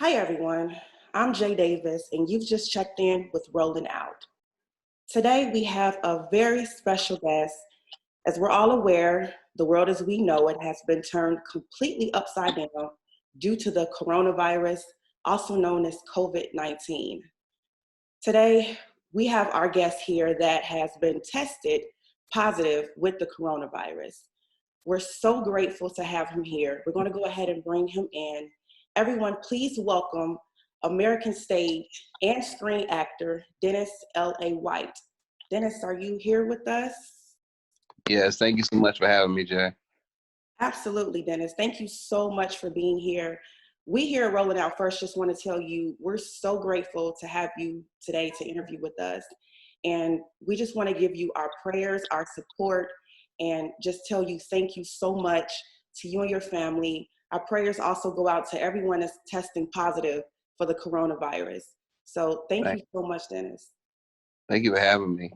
Hi, everyone. I'm Jay Davis, and you've just checked in with Rolling Out. Today, we have a very special guest. As we're all aware, the world as we know it has been turned completely upside down due to the coronavirus, also known as COVID-19. Today, we have our guest here that has been tested positive with the coronavirus. We're so grateful to have him here. We're going to go ahead and bring him in. Everyone, please welcome American stage and screen actor, Dennis L.A. White. Dennis, are you here with us? Yes, thank you so much for having me, Jay. Absolutely, Dennis. Thank you so much for being here. We here at Rolling Out First just want to tell you we're so grateful to have you today to interview with us. And we just want to give you our prayers, our support, and just tell you thank you so much to you and your family. Our prayers also go out to everyone that's testing positive for the coronavirus. So thank you so much, Dennis. Thank you for having me.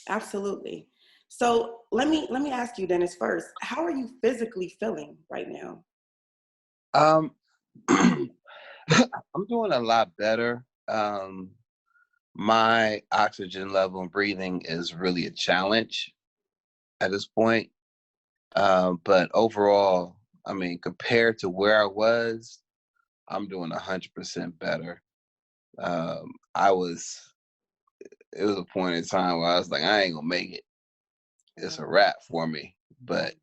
Absolutely. So let me ask you, Dennis, first, how are you physically feeling right now? Um, I'm doing a lot better. My oxygen level and breathing is really a challenge at this point. But overall, I mean, compared to where I was, I'm doing 100% better. I was, it was a point in time where I was like, I ain't gonna make it. It's a wrap for me. But,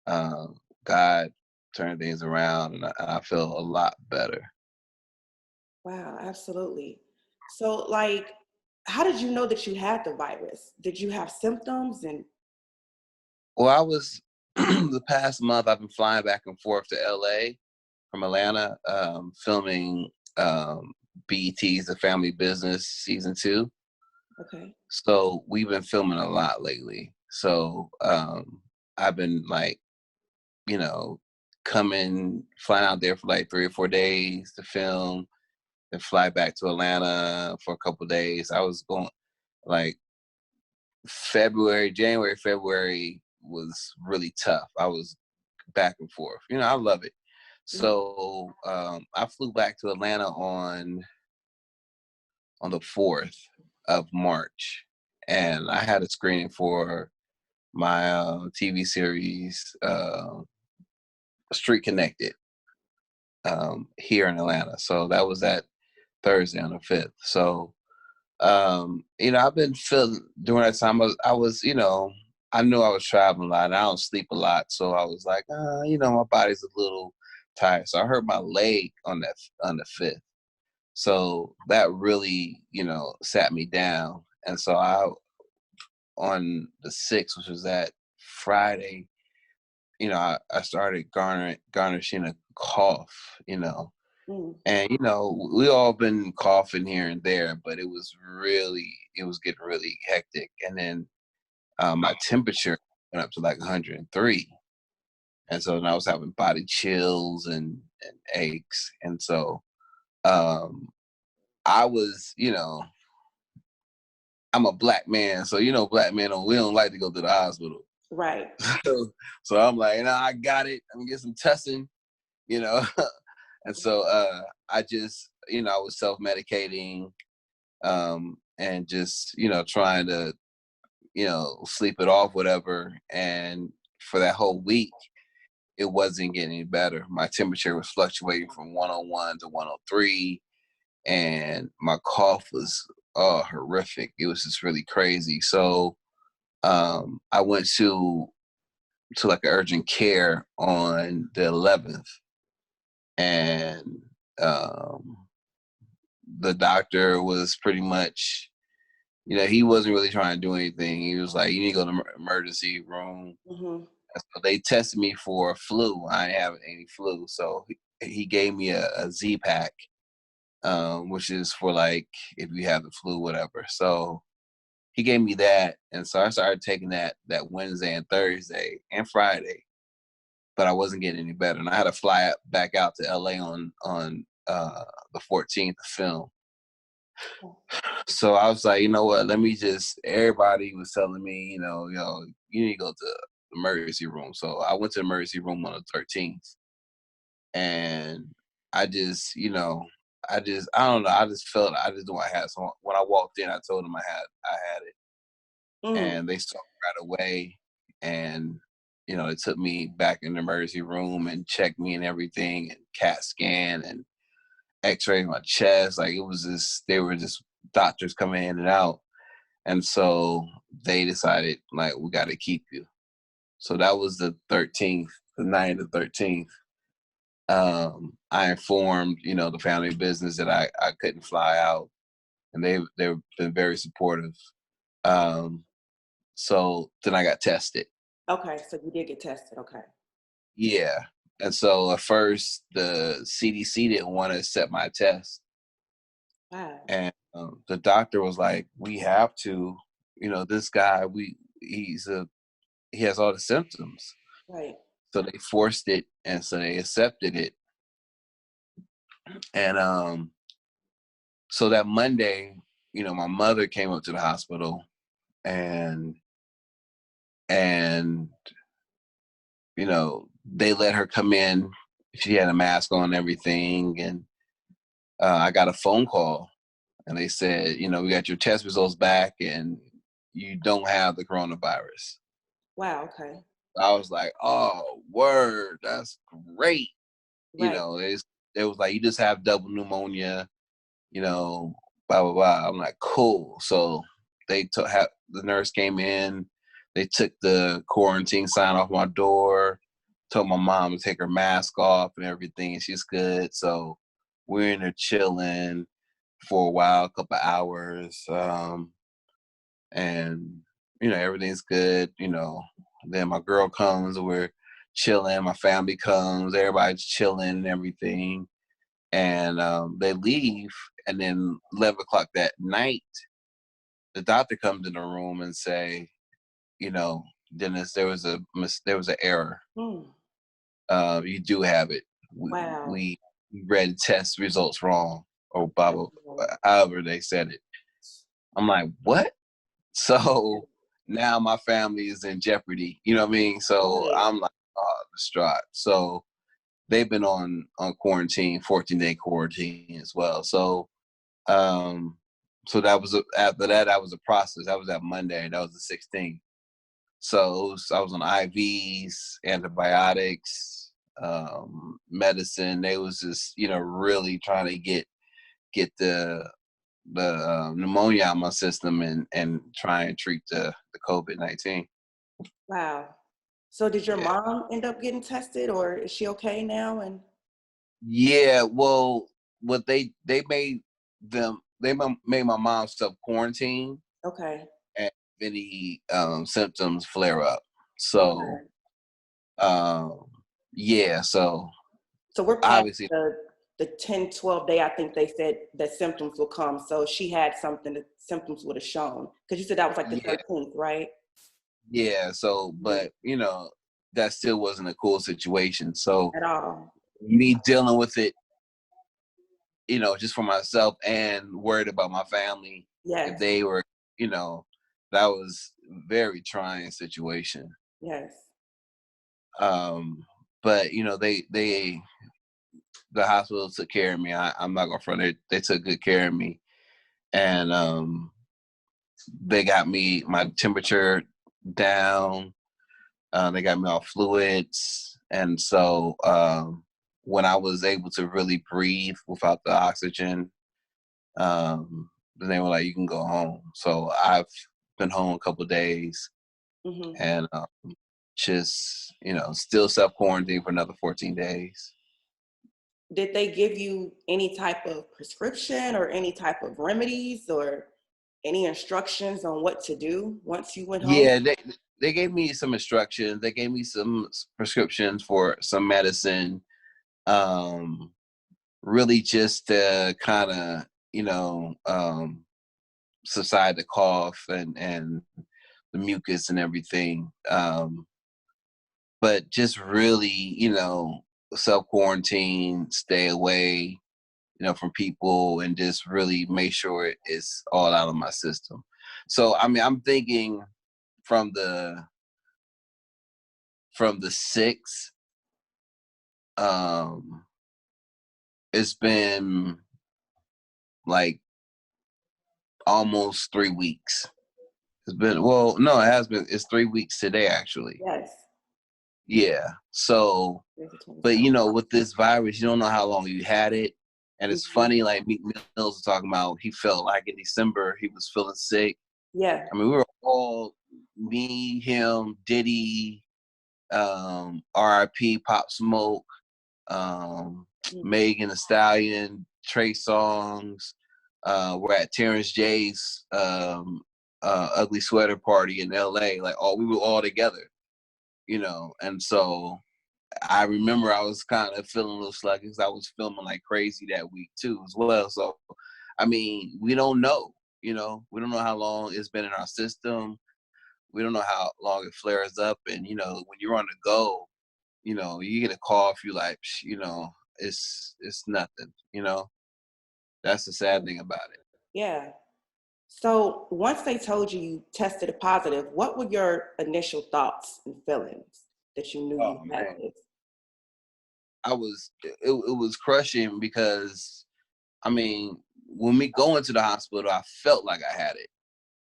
um, God turned things around and I feel a lot better. Wow, absolutely. So, like, how did you know that you had the virus? Did you have symptoms? And Well, I was the past month. I've been flying back and forth to LA from Atlanta, filming BET's The Family Business season 2. okay, So we've been filming a lot lately. So I've been like, you know, flying out there for like 3 or 4 days to film, and fly back to Atlanta for a couple of days. I was going like January, February was really tough. I was back and forth. I love it. So I flew back to Atlanta on the 4th of March, and I had a screening for my TV series Street Connected here in Atlanta. So that was that Thursday on the 5th. So I've been feeling during that time. I knew I was traveling a lot, and I don't sleep a lot, so I was like, my body's a little tired. So I hurt my leg on the 5th. So that really, sat me down. And so on the 6th, which was that Friday, I started garnishing a cough, mm, and we all been coughing here and there, but it was getting really hectic. And then my temperature went up to like 103, and so then I was having body chills and aches. And so um, I was, I'm a black man, so black men we don't like to go to the hospital. right. So I'm like, I got it. I'm gonna get some testing, you know. And so I just, I was self-medicating, and just, trying to, sleep it off, whatever. And for that whole week, it wasn't getting any better. My temperature was fluctuating from 101 to 103, and my cough was horrific. It was just really crazy. So I went to like urgent care on the 11th, and um, the doctor was pretty much, he wasn't really trying to do anything. He was like, you need to go to the emergency room. Mm-hmm. So they tested me for flu. I didn't have any flu. So he gave me a Z-Pack, which is for like if you have the flu, whatever. So he gave me that. And so I started taking that Wednesday and Thursday and Friday, but I wasn't getting any better. And I had to fly back out to LA on the 14th to film. So I was like, you know what? Everybody was telling me, you need to go to the emergency room. So I went to the emergency room on the 13th, and I just, I don't know. I just felt I just knew I had some. When I walked in, I told them I had it, Mm. and they saw me right away, and they took me back in the emergency room and checked me and everything, and CAT scan and X-ray my chest. Like, it was just, they were just doctors coming in and out, and so they decided, like, we got to keep you. So that was the 13th, the night of the 13th. I informed, the family business that I couldn't fly out, and they've been very supportive. Um, so then I got tested. Okay, so you did get tested. Okay. Yeah, and so at first the CDC didn't want to accept my test, Wow. and the doctor was like, "We have to, this guy, he has all the symptoms." Right. So they forced it, and so they accepted it, and so that Monday, my mother came up to the hospital, and and they let her come in. She had a mask on and everything, and I got a phone call, and they said, we got your test results back, and you don't have the coronavirus. Wow. Okay. I was like, oh, word, that's great. Right. It was like, you just have double pneumonia, you know, blah blah blah. I'm like, cool. So the nurse came in, they took the quarantine sign off my door, told my mom to take her mask off and everything, and she's good. So we're in there chilling for a while, a couple of hours, and everything's good. Then my girl comes, we're chilling. My family comes, everybody's chilling and everything, and they leave. And then 11 o'clock that night, the doctor comes in the room and say, Dennis, there was an error. Mm. You do have it. Wow. We read test results wrong, or blah, blah, Wow. however they said it. I'm like, what? So now my family is in jeopardy. You know what I mean? So Right. I'm like, oh, distraught. So they've been on quarantine, 14-day quarantine as well. So um, so after that was a process. That was that Monday. That was the 16th. So I was on IVs, antibiotics, medicine. They was just really trying to get the pneumonia out of my system, and try and treat the COVID-19. Wow. So did your Yeah. mom end up getting tested, or is she okay now? And Yeah. Well, what they made my mom self quarantine, okay. and if any symptoms flare up. So Okay. um, yeah. So So we're past obviously, the 10-12 day, I think they said that symptoms will come. So she had something that symptoms would have shown. Because you said that was like the yeah, 13th, right? yeah. So, Mhm. but that still wasn't a cool situation. So At all. me dealing with it, just for myself, and worried about my family, if Yes. they were, you know, that was very trying situation. Yes. Um, but the hospital took care of me. I'm not gonna front it. They took good care of me, and they got me my temperature down. They got me off fluids, and so when I was able to really breathe without the oxygen, then they were like, "You can go home." So I've been home a couple of days, Hmm. and just still self quarantine for another 14 days. Did they give you any type of prescription or any type of remedies or any instructions on what to do once you went home? Yeah, they gave me some instructions. They gave me some prescriptions for some medicine. Um, really just to kind of subside the cough and the mucus and everything. But just really, self quarantine, stay away, from people, and just really make sure it's all out of my system. So I mean, I'm thinking from the from the 6th, um, It's been like almost 3 weeks. It's been, well, no, it has been. It's 3 weeks today, actually. Yes. Yeah. So, but with this virus, you don't know how long you had it. And it's funny, like Meek Mills was talking about, he felt like in December he was feeling sick. Yeah. I mean, we were all, me, him, Diddy, R.I.P. Pop Smoke, Megan Thee Stallion, Trey Songz. We're at Terrence J's ugly sweater party in L.A. Like, we were all together, and so I remember I was kind of feeling a little sluggish because I was filming like crazy that week too as well. So, I mean, we don't know, we don't know how long it's been in our system. We don't know how long it flares up. And, when you're on the go, you get a call if you like, it's nothing, that's the sad thing about it. Yeah. So once they told you you tested positive, what were your initial thoughts and feelings that you knew Oh, you had man. this? It was crushing because, I mean, when we go into the hospital, I felt like I had it.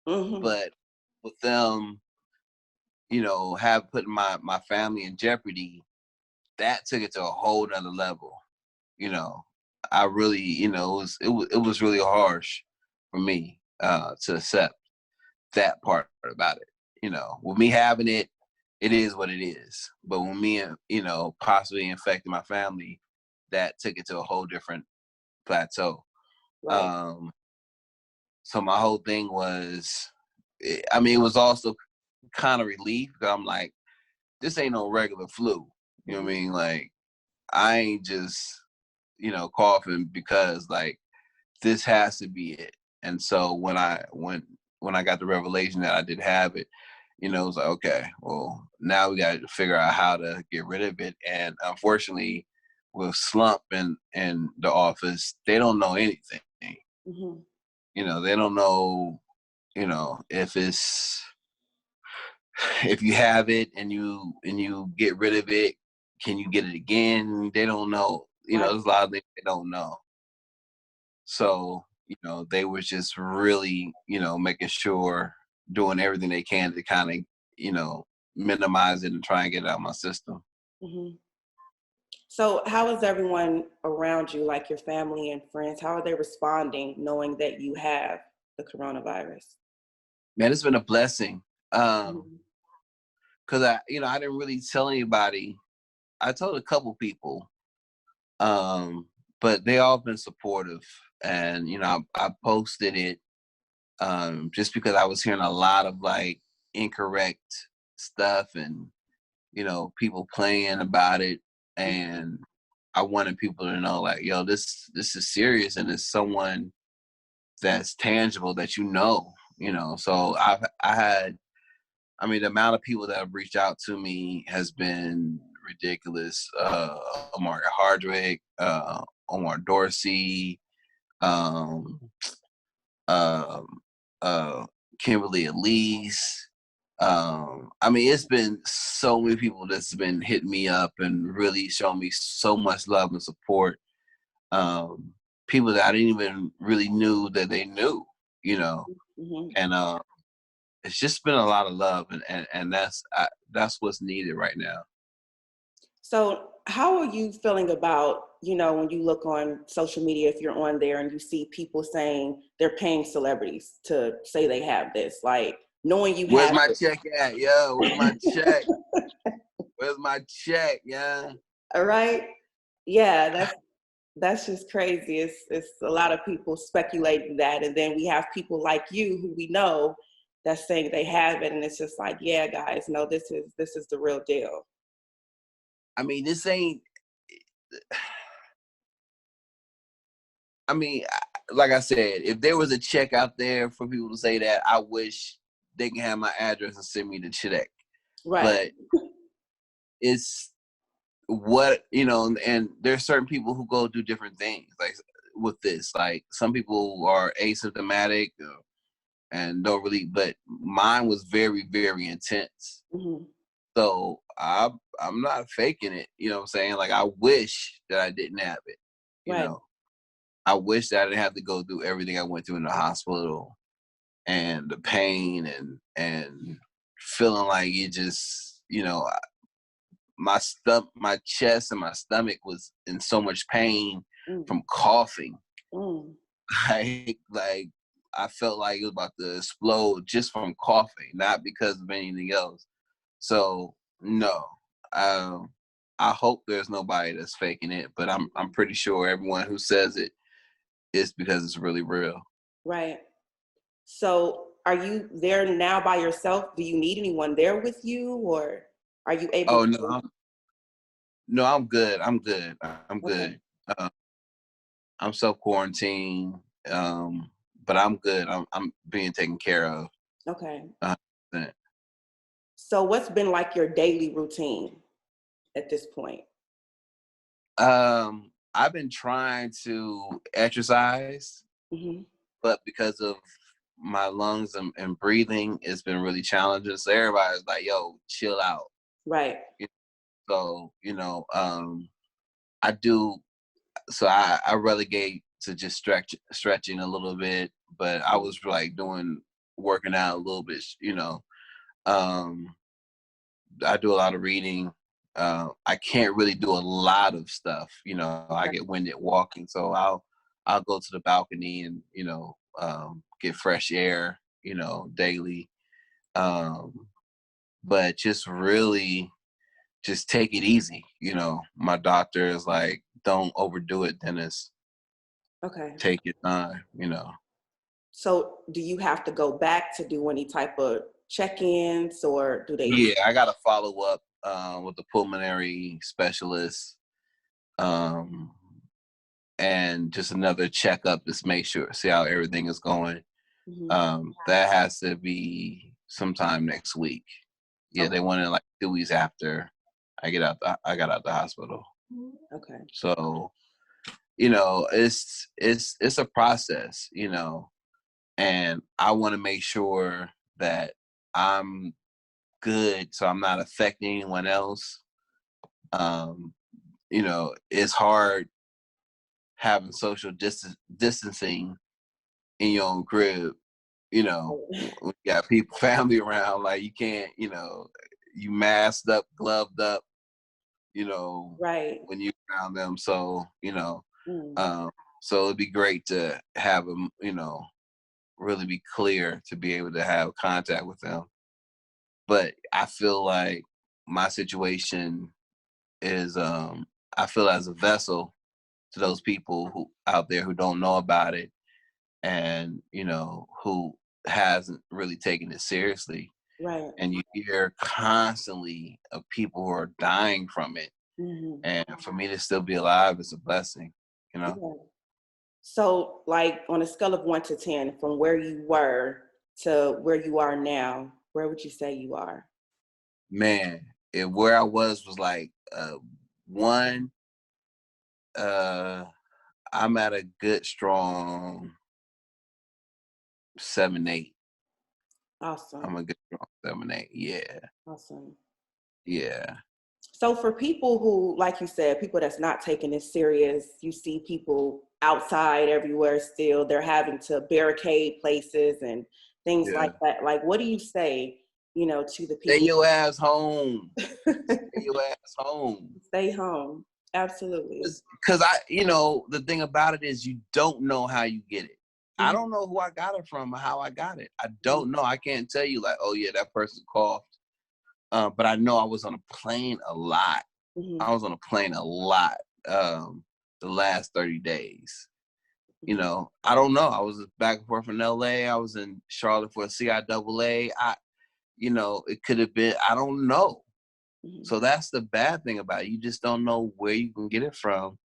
But with them, have put my family in jeopardy, that took it to a whole nother level. I really, it was really harsh for me to accept that part about it. With me having it, it is what it is. But when me, possibly infecting my family, that took it to a whole different plateau. Right. So my whole thing was, it was also kind of relief because I'm like, this ain't no regular flu. You know what I mean? Like, I ain't just, coughing because like this has to be it. And so when I got the revelation that I did have it, it was like, okay, well, now we got to figure out how to get rid of it. And unfortunately, with Slump in the office, they don't know anything. They don't know, if you have it and you get rid of it, can you get it again? They don't know. There's a lot of things they don't know. So, they were just really, making sure, doing everything they can to kind of, minimize it and try and get it out of my system. So how is everyone around you, like your family and friends, how are they responding knowing that you have the coronavirus? Man, it's been a blessing. Cause I didn't really tell anybody. I told a couple people, but they all been supportive. And, I posted it just because I was hearing a lot of like incorrect stuff and, people playing about it. And I wanted people to know like, yo, this is serious and it's someone that's tangible that So the amount of people that have reached out to me has been ridiculous. Omar Hardwick, Omar Dorsey, um, um, Kimberly Elise. It's been so many people that's been hitting me up and really showing me so much love and support. People that I didn't even really knew that they knew, and it's just been a lot of love, and that's what's needed right now. So how are you feeling about, when you look on social media, if you're on there and you see people saying they're paying celebrities to say they have this, like knowing you Where's have my it? check at? Yo, where's my check? Where's my check? Yeah. All right. Yeah, that's just crazy. It's a lot of people speculating that, and then we have people like you who we know that's saying they have it, and it's just like, yeah, guys, no, this is the real deal. This ain't. Like I said, if there was a check out there for people to say that, I wish they can have my address and send me the check. Right. But it's what, and there's certain people who go do different things. Like with this, like some people are asymptomatic and don't really, but mine was very, very intense. So I'm not faking it. You know what I'm saying? Like I wish that I didn't have it. You Right. know, I wish that I didn't have to go through everything I went through in the hospital and the pain and feeling like it just, my chest and my stomach was in so much pain Mm. from coughing. Mm. Like I felt like it was about to explode just from coughing, not because of anything else. So no, um, I hope there's nobody that's faking it, but I'm pretty sure everyone who says it is because it's really real. Right. So are you there now by yourself? Do you need anyone there with you, or are you able Oh to? no, no, I'm good. I'm good. I'm Okay. good. Uh, I'm self quarantined, but I'm good. I'm being taken care of. Okay. 100%. So what's been like your daily routine at this point? I've been trying to exercise, Hmm. but because of my lungs and breathing, it's been really challenging. So everybody's like, "Yo, chill out." Right. So I do. So I relegate to just stretching a little bit, but I was like working out a little bit. Um, I do a lot of reading. I can't really do a lot of stuff. I Okay. get winded walking, so I'll go to the balcony and get fresh air. Daily. Um, but just really just take it easy. My doctor is like, don't overdo it, Dennis. Okay. Take your time. So do you have to go back to do any type of check-ins, or do they? Yeah, I got to follow up with the pulmonary specialist. Um, and just another checkup to see how everything is going. Mhm. That has to be sometime next week. Yeah, Okay. they want it like 2 weeks after I got out the hospital. Okay. So it's a process, and I want to make sure that I'm good, so I'm not affecting anyone else. Um, it's hard having social distancing in your own crib, when you got people, family around, like you can't, you masked up, gloved up, Right. when you around them. So, Mm. um, so it'd be great to have them, really be clear to be able to have contact with them. But I feel like my situation is, I feel as a vessel to those people who out there who don't know about it and who hasn't really taken it seriously, Right. and you hear constantly of people who are dying from it, Hmm. and for me to still be alive is a blessing. Yeah. So, like on a scale of 1 to 10, from where you were to where you are now, where would you say you are? Man, where I was like one. uh I'm at a good strong 7-8. I'm Awesome. a good strong 7-8. Yeah. Awesome. Yeah. So, for people who, like you said, people that's not taking it serious, you see people outside everywhere still, they're having to barricade places and things like Yeah. that. Like, what do you say, to the Stay people? your ass home. Stay your ass home. Stay home. Absolutely. Because the thing about it is you don't know how you get it. I Mhm. don't know who I got it from or how I got it. I Mhm. don't know. I can't tell you like, oh yeah, that person coughed. But I know I was on a plane a lot. Mhm. I was on a plane a lot the last 30 days. Mhm. I don't know. I was back and forth from L.A. I was in Charlotte for a CIAA. It could have been, I don't know. Mhm. So that's the bad thing about it. You just don't know where you can get it from.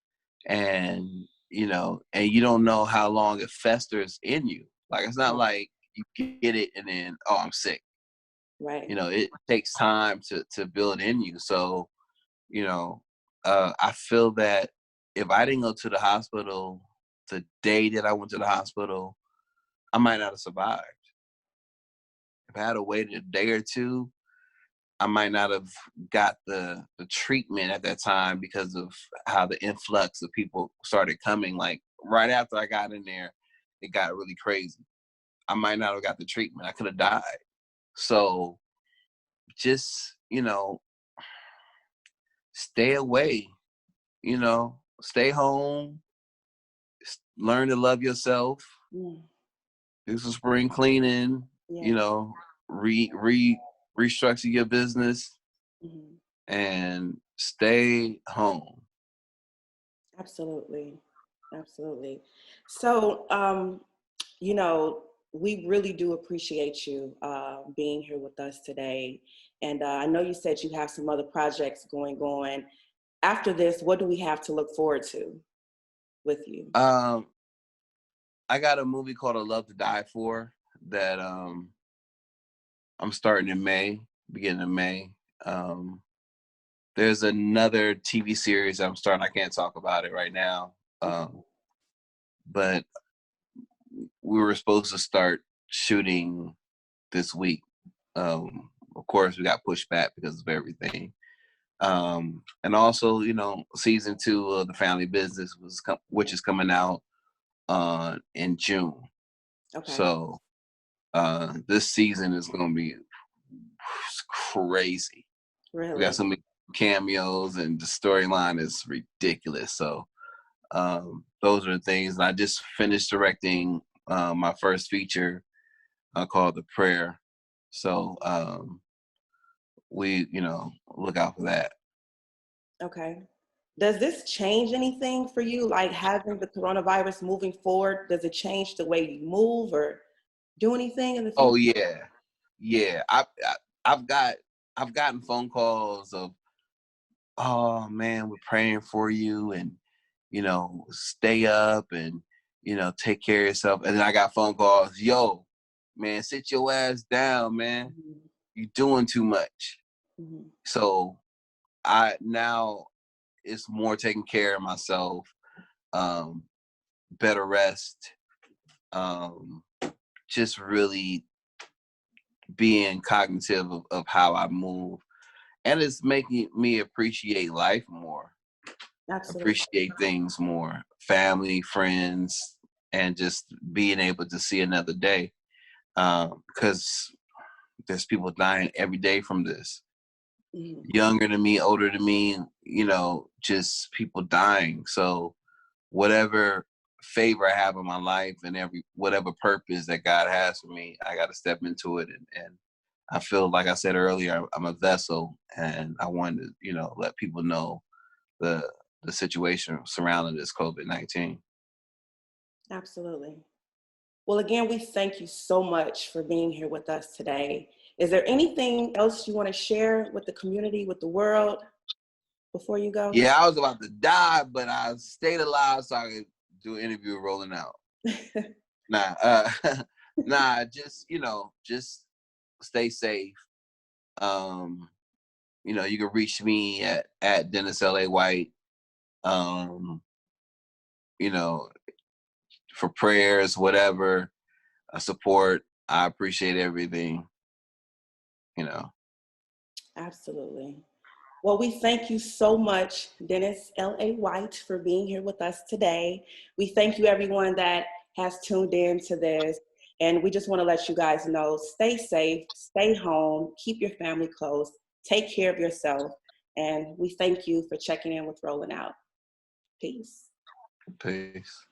And, and you don't know how long it festers in you. Like, it's not Right. like you get it and then, oh, I'm sick. Right. It takes time to build in you. So, I feel that if I didn't go to the hospital the day that I went to the hospital, I might not have survived. If I had to wait a day or two, I might not have got the treatment at that time because of how the influx of people started coming. Like right after I got in there, it got really crazy. I might not have got the treatment. I could have died. So just, stay away, stay home, learn to love yourself, do some spring cleaning, Yeah. restructure your business and stay home. Absolutely. Absolutely. So, you know, we really do appreciate you being here with us today. And I know you said you have some other projects going on. After this, what do we have to look forward to with you? I got a movie called A Love to Die For that I'm starting in May, beginning of May. There's another TV series I'm starting. I can't talk about it right now. But we were supposed to start shooting this week. Of course, we got pushed back because of everything. And also, season 2 of The Family Business which is coming out in June. Okay. So this season is going to be crazy. Really? We got so many cameos and the storyline is ridiculous. So those are the things. And I just finished directing my first feature called The Prayer. So we, look out for that. Okay. Does this change anything for you? Like having the coronavirus moving forward, does it change the way you move or do anything in the future? Oh yeah. I've gotten phone calls of, oh man, we're praying for you, and stay up, and take care of yourself. And then I got phone calls, yo, man, sit your ass down, man. You're doing too much. So now it's more taking care of myself, better rest, just really being cognitive of how I move. And it's making me appreciate life more. Absolutely. Appreciate things more, family, friends, and just being able to see another day. Because there's people dying every day from this. Younger than me, older than me, just people dying. So whatever favor I have in my life and whatever purpose that God has for me, I got to step into it. And I feel, like I said earlier, I'm a vessel, and I wanted to, let people know the situation surrounding this COVID-19. Absolutely. Well, again, we thank you so much for being here with us today. Is there anything else you want to share with the community, with the world before you go? Yeah, I was about to die, but I stayed alive so I could do an interview rolling out. Nah, just stay safe. You can reach me at Dennis L.A. White. For prayers, whatever, support. I appreciate everything. Absolutely. Well, we thank you so much, Dennis L.A. White, for being here with us today. We thank you, everyone that has tuned in to this. And we just want to let you guys know, stay safe, stay home, keep your family close, take care of yourself. And we thank you for checking in with Rolling Out. Peace. Peace.